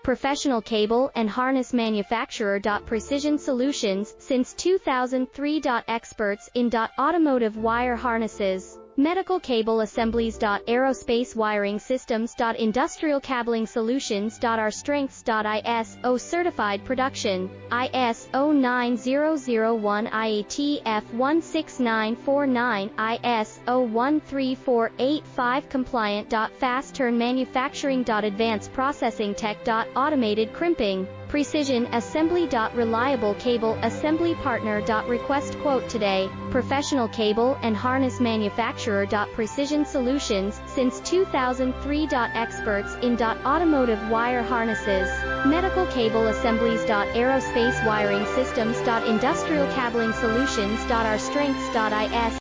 Professional cable and harness manufacturer. Precision Solutions, since 2003. Experts in automotive wire harnesses, medical cable assemblies. Aerospace wiring systems. Industrial cabling solutions. Our strengths. ISO certified production, ISO 9001 IATF 16949, ISO 13485 compliant. Fast turn manufacturing. Advanced processing tech. Automated crimping, precision assembly. Reliable cable assembly partner. Request quote today. Professional cable and harness manufacturer. Precision Solutions, since 2003. Experts in automotive wire harnesses, medical cable assemblies. Aerospace wiring systems. Industrial cabling solutions. Our strengths. IS